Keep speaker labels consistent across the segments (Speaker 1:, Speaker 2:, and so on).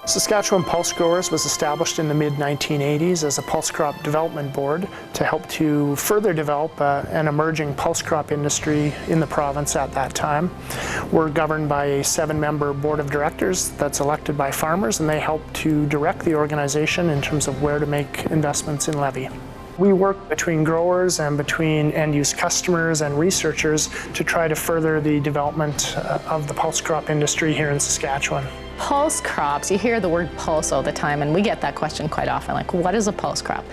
Speaker 1: Saskatchewan Pulse Growers was established in the mid-1980s as a pulse crop development board to help to further develop an emerging pulse crop industry in the province at that time. We're governed by a 7-member board of directors that's elected by farmers, and they help to direct the organization in terms of where to make investments in levy. We work between growers and between end-use customers and researchers to try to further the development of the pulse crop industry here in Saskatchewan.
Speaker 2: Pulse crops, you hear the word pulse all the time, and we get that question quite often, like, what is a pulse crop?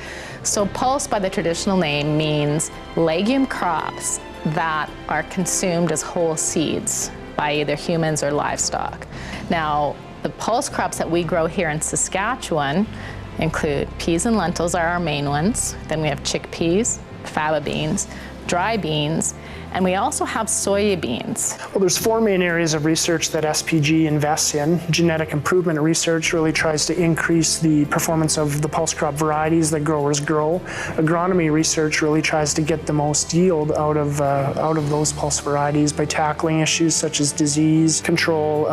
Speaker 2: So pulse, by the traditional name, means legume crops that are consumed as whole seeds by either humans or livestock. Now, the pulse crops that we grow here in Saskatchewan include peas and lentils are our main ones. Then we have chickpeas, faba beans, dry beans, and we also have soya beans.
Speaker 1: Well, there's 4 main areas of research that SPG invests in. Genetic improvement research really tries to increase the performance of the pulse crop varieties that growers grow. Agronomy research really tries to get the most yield out of those pulse varieties by tackling issues such as disease control,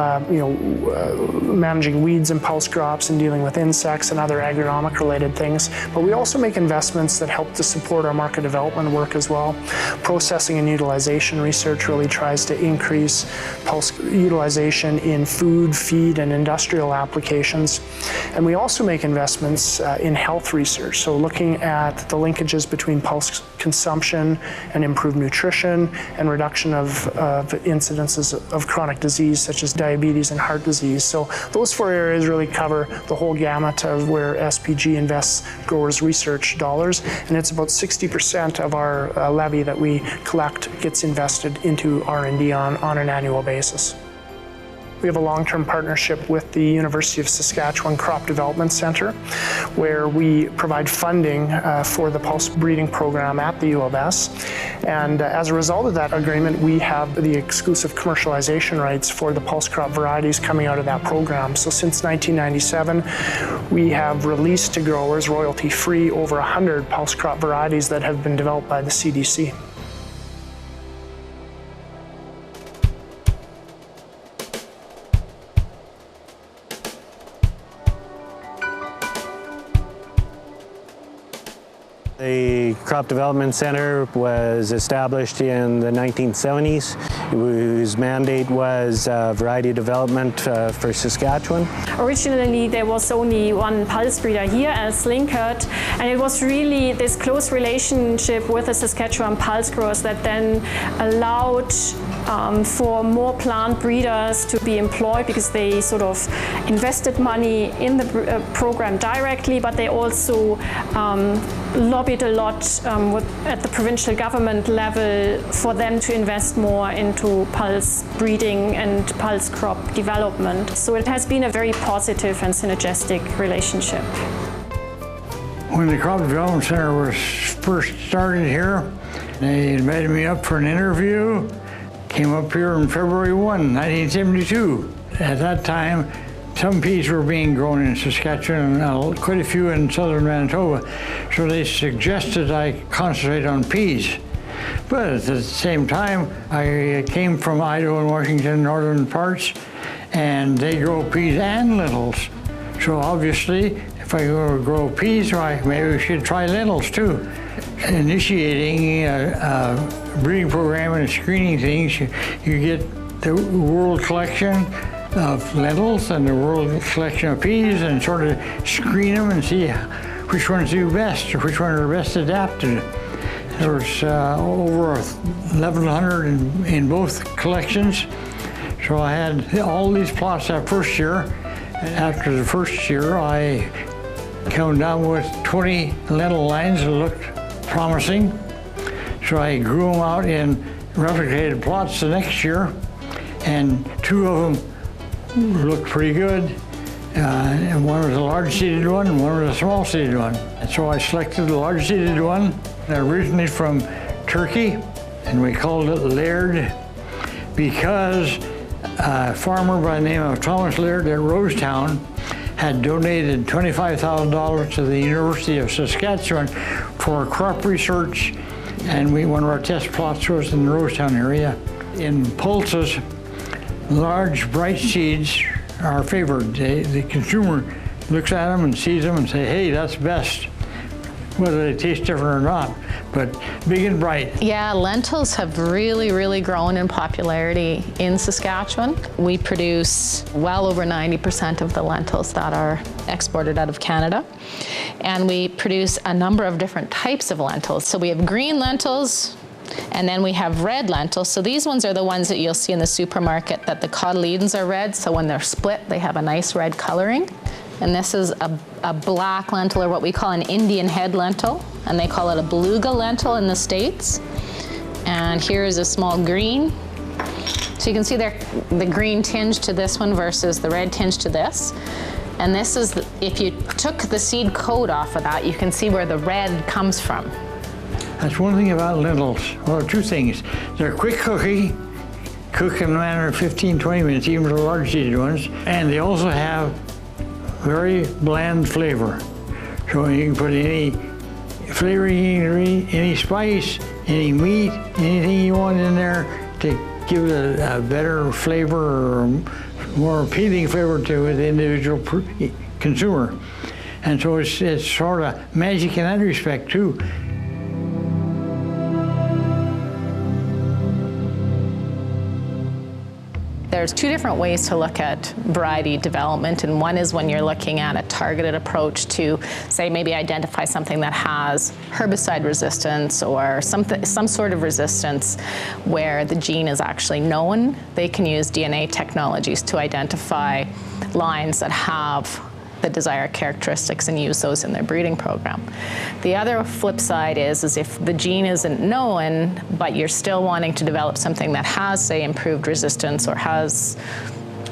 Speaker 1: managing weeds in pulse crops and dealing with insects and other agronomic related things. But we also make investments that help to support our market development work as well. Processing and utilization research really tries to increase pulse utilization in food, feed, and industrial applications. And we also make investments in health research, so looking at the linkages between pulse consumption and improved nutrition and reduction of incidences of chronic disease such as diabetes and heart disease. So those 4 areas really cover the whole gamut of where SPG invests growers' research dollars, and it's about 60% of our levy that we collect gets invested into R&D on an annual basis. We have a long-term partnership with the University of Saskatchewan Crop Development Centre, where we provide funding for the pulse breeding program at the U of S. And as a result of that agreement, we have the exclusive commercialization rights for the pulse crop varieties coming out of that program. So since 1997, we have released to growers royalty-free over 100 pulse crop varieties that have been developed by the CDC.
Speaker 3: The Crop Development Center was established in the 1970s, whose mandate was variety development for Saskatchewan.
Speaker 4: Originally there was only one pulse breeder here as Linkert, and it was really this close relationship with the Saskatchewan Pulse Growers that then allowed for more plant breeders to be employed, because they sort of invested money in the program directly, but they also lobbied a lot at the provincial government level for them to invest more into pulse breeding and pulse crop development. So it has been a very positive and synergistic relationship.
Speaker 5: When the Crop Development Center was first started here, they invited me up for an interview. Came up here on February 1, 1972. At that time, some peas were being grown in Saskatchewan and quite a few in southern Manitoba. So they suggested I concentrate on peas. But at the same time, I came from Idaho and Washington, northern parts, and they grow peas and lentils. So obviously, if I go to grow peas, maybe we should try lentils too. Initiating a breeding program and screening things, you get the world collection of lentils and the world collection of peas and sort of screen them and see which ones do best or which ones are best adapted. There was over 1,100 in both collections. So I had all these plots that first year. After the first year, I came down with 20 lentil lines that looked promising. So I grew them out in replicated plots the next year, and 2 of them looked pretty good. And one was a large seeded one and one was a small seeded one. And so I selected the large seeded one, originally from Turkey, and we called it Laird because a farmer by the name of Thomas Laird at Rosetown had donated $25,000 to the University of Saskatchewan for crop research, and one of our test plots was in the Rosetown area. In pulses, large bright seeds are favored. The consumer looks at them and sees them and say, hey, that's best, whether they taste different or not, but big and bright.
Speaker 2: Yeah, lentils have really grown in popularity in Saskatchewan. We produce well over 90% of the lentils that are exported out of Canada. And we produce a number of different types of lentils. So we have green lentils, and then we have red lentils. So these ones are the ones that you'll see in the supermarket that the cotyledons are red, so when they're split, they have a nice red coloring. And this is a black lentil, or what we call an Indian head lentil, and they call it a beluga lentil in the States. And here is a small green. So you can see there the green tinge to this one versus the red tinge to this. And this is, if you took the seed coat off of that, you can see where the red comes from.
Speaker 5: That's one thing about lentils. Well, two things. They're quick cooking, cook in a matter of 15, 20 minutes, even the large seeded ones. And they also have very bland flavor. So you can put any flavoring, any spice, any meat, anything you want in there to give it a better flavor or more appealing flavor to the individual consumer. And so it's sort of magic in that respect too.
Speaker 2: There's two different ways to look at variety development, and one is when you're looking at a targeted approach to, say, maybe identify something that has herbicide resistance or some sort of resistance where the gene is actually known. They can use DNA technologies to identify lines that have the desired characteristics and use those in their breeding program. The other flip side is if the gene isn't known, but you're still wanting to develop something that has, say, improved resistance or has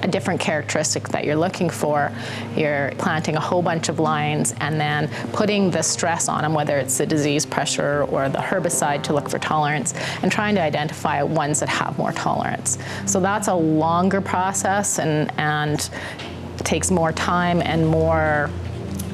Speaker 2: a different characteristic that you're looking for, you're planting a whole bunch of lines and then putting the stress on them, whether it's the disease pressure or the herbicide to look for tolerance, and trying to identify ones that have more tolerance. So that's a longer process and takes more time and more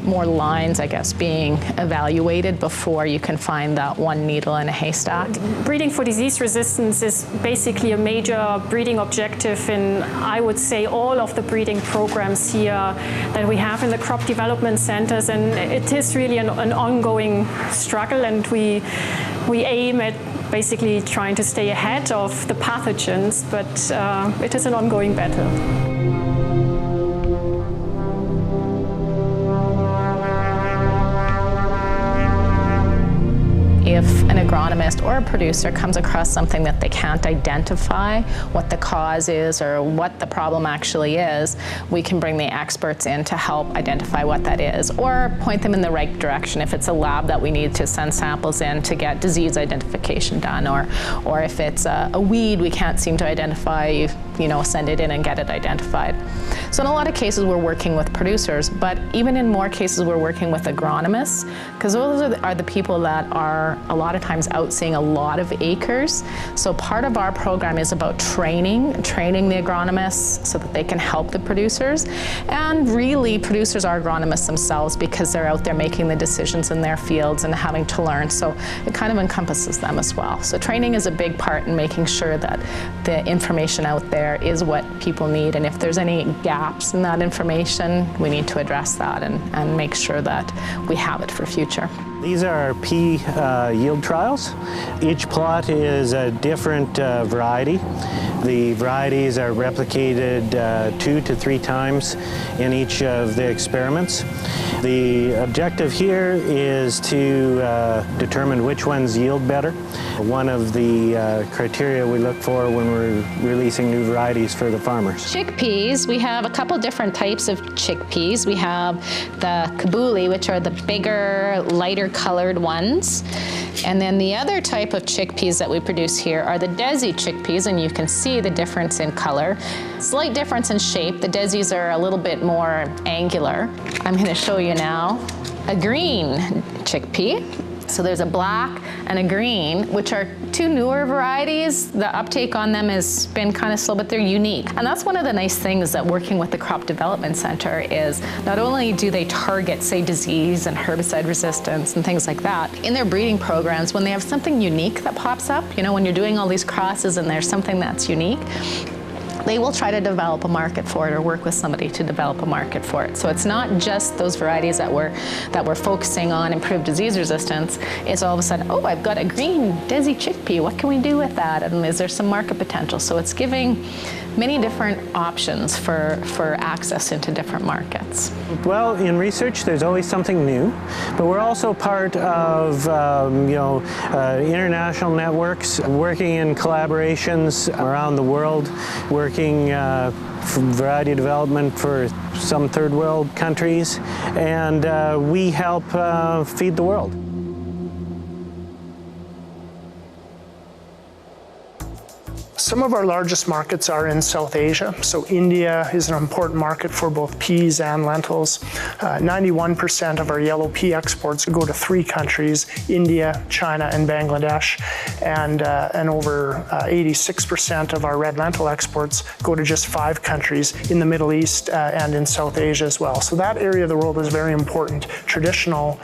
Speaker 2: lines, I guess, being evaluated before you can find that one needle in a haystack.
Speaker 4: Breeding for disease resistance is basically a major breeding objective in, I would say, all of the breeding programs here that we have in the crop development centers, and it is really an ongoing struggle, and we aim at basically trying to stay ahead of the pathogens, but it is an ongoing battle.
Speaker 2: If an agronomist or a producer comes across something that they can't identify what the cause is or what the problem actually is, we can bring the experts in to help identify what that is, or point them in the right direction. If it's a lab that we need to send samples in to get disease identification done, or if it's a weed we can't seem to identify, send it in and get it identified. So in a lot of cases we're working with producers, but even in more cases we're working with agronomists, because those are the people that are a lot of times out seeing a lot of acres. So part of our program is about training the agronomists so that they can help the producers. And really, producers are agronomists themselves because they're out there making the decisions in their fields and having to learn. So it kind of encompasses them as well. So training is a big part in making sure that the information out there is what people need. And if there's any gaps in that information, we need to address that and make sure that we have it for future.
Speaker 3: These are pea yield trials. Each plot is a different variety. The varieties are replicated 2 to 3 times in each of the experiments. The objective here is to determine which ones yield better. One of the criteria we look for when we're releasing new varieties for the farmers.
Speaker 2: Chickpeas, we have a couple different types of chickpeas. We have the kabuli, which are the bigger, lighter colored ones. And then the other type of chickpeas that we produce here are the desi chickpeas, and you can see the difference in color. Slight difference in shape. The desis are a little bit more angular. I'm going to show you now a green chickpea. So there's a black and a green, which are 2 newer varieties. The uptake on them has been kind of slow, but they're unique. And that's one of the nice things that working with the Crop Development Center is not only do they target, say, disease and herbicide resistance and things like that, in their breeding programs, when they have something unique that pops up, when you're doing all these crosses and there's something that's unique, they will try to develop a market for it or work with somebody to develop a market for it. So it's not just those varieties that we're focusing on improved disease resistance. It's all of a sudden, oh, I've got a green Desi chickpea. What can we do with that? And is there some market potential? So it's giving many different options for access into different markets.
Speaker 3: Well, in research, there's always something new, but we're also part of international networks, working in collaborations around the world, working for variety development for some third world countries, and we help feed the world.
Speaker 1: Some of our largest markets are in South Asia. So India is an important market for both peas and lentils. 91% of our yellow pea exports go to 3 countries, India, China, and Bangladesh. And over 86% of our red lentil exports go to just 5 countries in the Middle East and in South Asia as well. So that area of the world is very important, traditional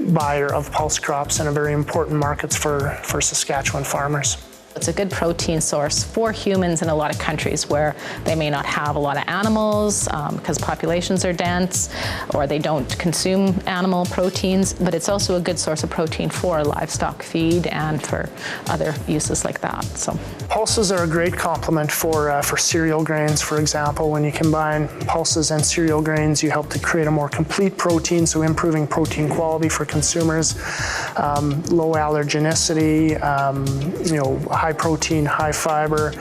Speaker 1: buyer of pulse crops and a very important markets for Saskatchewan farmers.
Speaker 2: It's a good protein source for humans in a lot of countries where they may not have a lot of animals because populations are dense or they don't consume animal proteins, but it's also a good source of protein for livestock feed and for other uses like that. So
Speaker 1: pulses are a great complement for cereal grains, for example. When you combine pulses and cereal grains, you help to create a more complete protein, so improving protein quality for consumers, low allergenicity, high protein, high fiber,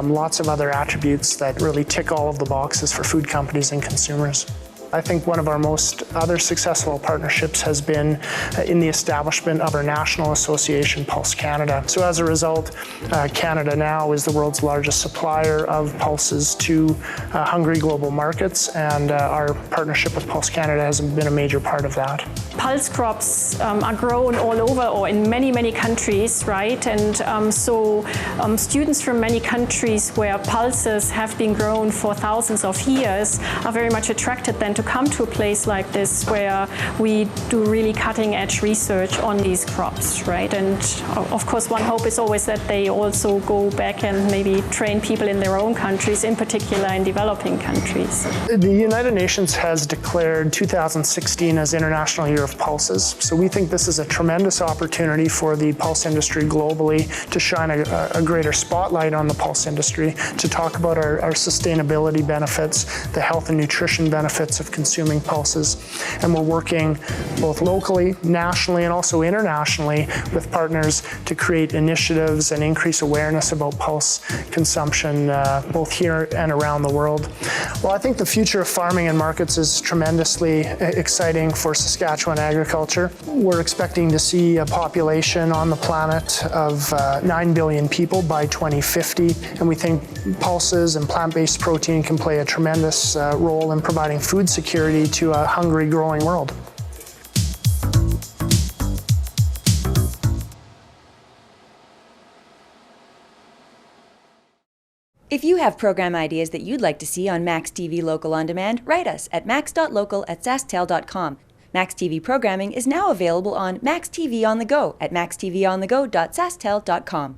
Speaker 1: lots of other attributes that really tick all of the boxes for food companies and consumers. I think one of our most other successful partnerships has been in the establishment of our national association, Pulse Canada. So as a result, Canada now is the world's largest supplier of pulses to hungry global markets, and our partnership with Pulse Canada has been a major part of that.
Speaker 4: Pulse crops are grown all over or in many, many countries, right? And so students from many countries where pulses have been grown for thousands of years are very much attracted then to come to a place like this where we do really cutting-edge research on these crops, right? And of course, one hope is always that they also go back and maybe train people in their own countries, in particular in developing countries.
Speaker 1: The United Nations has declared 2016 as International Year of Pulses. So we think this is a tremendous opportunity for the pulse industry globally to shine a greater spotlight on the pulse industry, to talk about our sustainability benefits, the health and nutrition benefits of consuming pulses. And we're working both locally, nationally, and also internationally with partners to create initiatives and increase awareness about pulse consumption, both here and around the world. Well, I think the future of farming and markets is tremendously exciting for Saskatchewan agriculture. We're expecting to see a population on the planet of 9 billion people by 2050, and we think pulses and plant-based protein can play a tremendous role in providing food security to a hungry, growing world.
Speaker 6: If you have program ideas that you'd like to see on maxTV Local On Demand, write us at max.local@sasktel.com. maxTV programming is now available on maxTV on the go at maxtvonthego.sasktel.com.